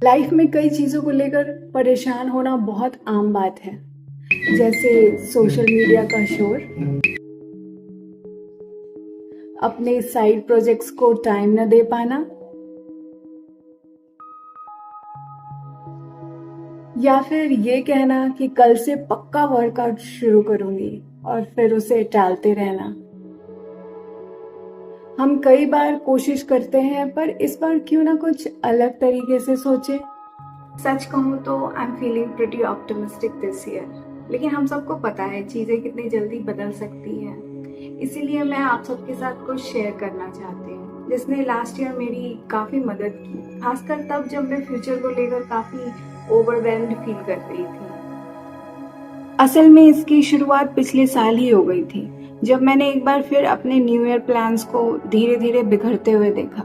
Life में कई चीज़ों को लेकर परेशान होना बहुत आम बात है, जैसे सोशल मीडिया का शोर, अपने साइड प्रोजेक्ट्स को टाइम न दे पाना, या फिर ये कहना कि कल से पक्का वर्कआउट शुरू करूंगी और फिर उसे टालते रहना। हम कई बार कोशिश करते हैं, पर इस बार क्यों ना कुछ अलग तरीके से सोचें। सच कहूँ तो I am feeling pretty optimistic this year, लेकिन हम सबको पता है चीज़ें कितनी जल्दी बदल सकती हैं। इसीलिए मैं आप सबके साथ कुछ शेयर करना चाहती हूँ, जिसने लास्ट ईयर मेरी काफ़ी मदद की, खासकर तब जब मैं फ्यूचर को लेकर काफ़ी ओवरवेल्म्ड फील कर रही थी। असल में इसकी शुरुआत पिछले साल ही हो गई थी, जब मैंने एक बार फिर अपने न्यू ईयर प्लान्स को धीरे धीरे बिखरते हुए देखा।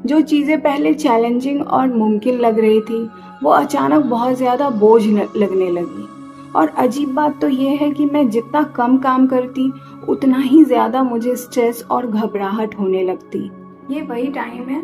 जो चीज़ें पहले चैलेंजिंग और मुमकिन लग रही थी, वो अचानक बहुत ज़्यादा बोझ लगने लगी। और अजीब बात तो ये है कि मैं जितना कम काम करती, उतना ही ज़्यादा मुझे स्ट्रेस और घबराहट होने लगती। ये वही टाइम है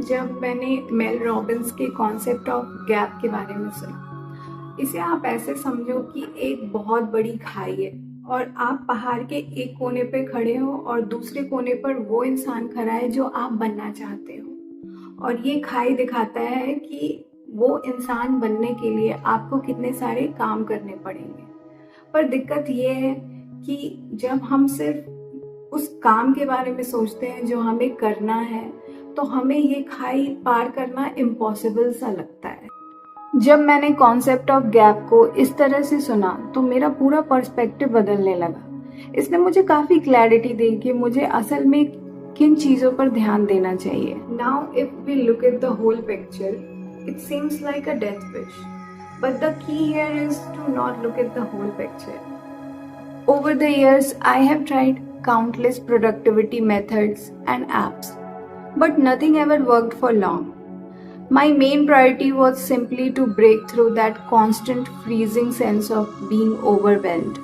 जब मैंने मेल रॉबिन्स के कॉन्सेप्ट ऑफ गैप के बारे में सुना। इसे आप ऐसे समझो कि एक बहुत बड़ी खाई है और आप पहाड़ के एक कोने पे खड़े हो और दूसरे कोने पर वो इंसान खड़ा है जो आप बनना चाहते हो। और ये खाई दिखाता है कि वो इंसान बनने के लिए आपको कितने सारे काम करने पड़ेंगे। पर दिक्कत ये है कि जब हम सिर्फ उस काम के बारे में सोचते हैं जो हमें करना है, तो हमें ये खाई पार करना इम्पॉसिबल सा लगता है। जब मैंने कॉन्सेप्ट ऑफ गैप को इस तरह से सुना, तो मेरा पूरा पर्सपेक्टिव बदलने लगा। इसने मुझे काफ़ी क्लैरिटी दी कि मुझे असल में किन चीज़ों पर ध्यान देना चाहिए। Now if we look at the whole picture, it seems like a death wish, but the key here is to not look at the whole picture. Over the years, I have tried countless productivity methods and apps, but nothing ever worked for long. My main priority was simply to break through that constant freezing sense of being overwhelmed,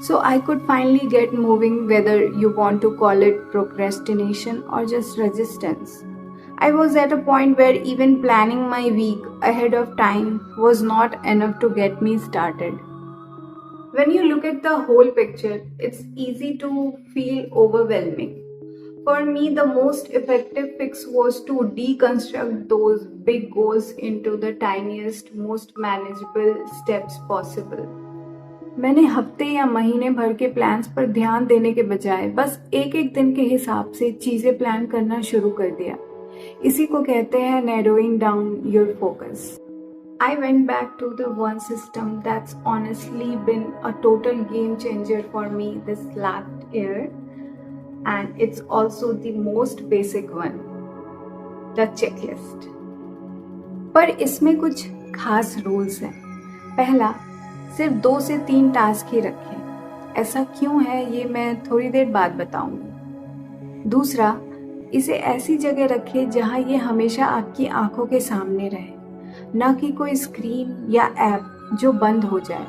so I could finally get moving, whether you want to call it procrastination or just resistance. I was at a point where even planning my week ahead of time was not enough to get me started. When you look at the whole picture, it's easy to feel overwhelming. For me, the most effective fix was to deconstruct those big goals into the tiniest, most manageable steps possible. मैंने हफ्ते या महीने भर के plans पर ध्यान देने के बजाय बस एक एक दिन के हिसाब से चीज़ें प्लान करना शुरू कर दिया। इसी को कहते हैं narrowing down your focus. I went back to the one system that's honestly been a total game changer for me this last year. And it's also the most basic one, the checklist. पर इसमें कुछ खास rules हैं। पहला, सिर्फ 2 से 3 task ही रखें। ऐसा क्यों है, ये मैं थोड़ी देर बाद बताऊंगी। दूसरा, इसे ऐसी जगह रखें जहां ये हमेशा आपकी आंखों के सामने रहे, ना कि कोई स्क्रीन या ऐप जो बंद हो जाए।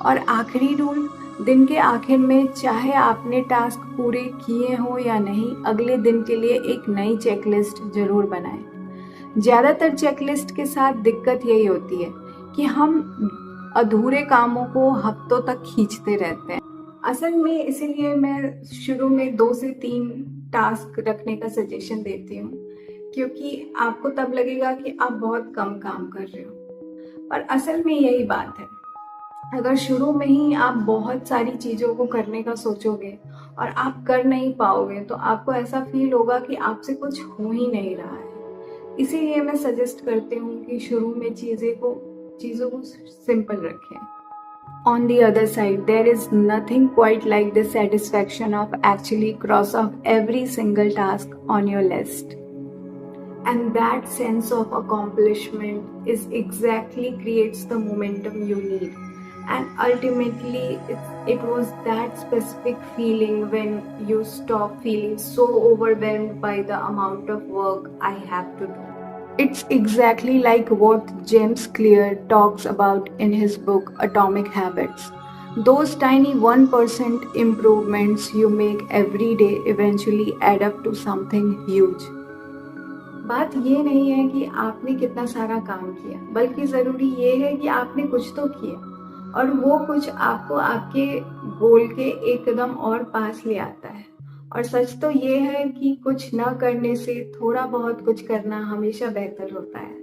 और आखिरी रूल, दिन के आखिर में चाहे आपने टास्क पूरे किए हो या नहीं, अगले दिन के लिए एक नई चेकलिस्ट जरूर बनाएं। ज़्यादातर चेकलिस्ट के साथ दिक्कत यही होती है कि हम अधूरे कामों को हफ्तों तक खींचते रहते हैं। असल में इसीलिए मैं शुरू में 2 से 3 टास्क रखने का सजेशन देती हूँ, क्योंकि आपको तब लगेगा कि आप बहुत कम काम कर रहे हो। पर असल में यही बात है, अगर शुरू में ही आप बहुत सारी चीज़ों को करने का सोचोगे और आप कर नहीं पाओगे, तो आपको ऐसा फील होगा कि आपसे कुछ हो ही नहीं रहा है। इसीलिए मैं सजेस्ट करती हूँ कि शुरू में चीज़ों को सिंपल रखें। On the other side, there is nothing quite like the satisfaction of actually cross off every single task on your list. And that sense of accomplishment is exactly creates the momentum you need. And ultimately, it was that specific feeling when you stop feeling so overwhelmed by the amount of work I have to do. It's exactly like what James Clear talks about in his book Atomic Habits. Those tiny 1% improvements you make every day eventually add up to something huge. बात ये नहीं है कि आपने कितना सारा काम किया, बल्कि ज़रूरी ये है कि आपने कुछ तो किया और वो कुछ आपको आपके गोल के एक कदम और पास ले आता है। और सच तो ये है कि कुछ न करने से थोड़ा बहुत कुछ करना हमेशा बेहतर होता है।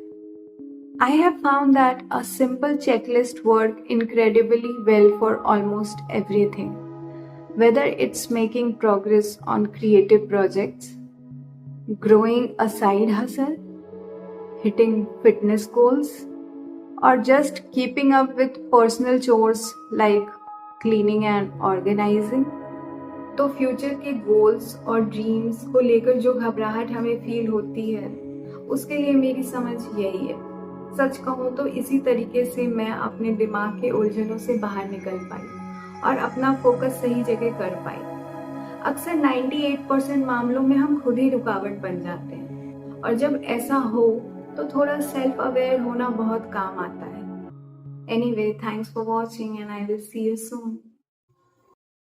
I have found that a simple checklist works incredibly well for almost everything. Whether it's making progress on creative projects, growing a side hustle, hitting fitness goals, or just keeping up with personal chores like cleaning and organizing. तो future के goals और dreams को लेकर जो घबराहट हमें feel होती है, उसके लिए मेरी समझ यही है। सच कहूँ तो इसी तरीके से मैं अपने दिमाग के उलझनों से बाहर निकल पाई और अपना फोकस सही जगह कर पाई। अक्सर 98% मामलों में हम खुद ही रुकावट बन जाते हैं और जब ऐसा हो तो थोड़ा सेल्फ अवेयर होना बहुत काम आता है। Anyway, thanks for watching and I will see you soon.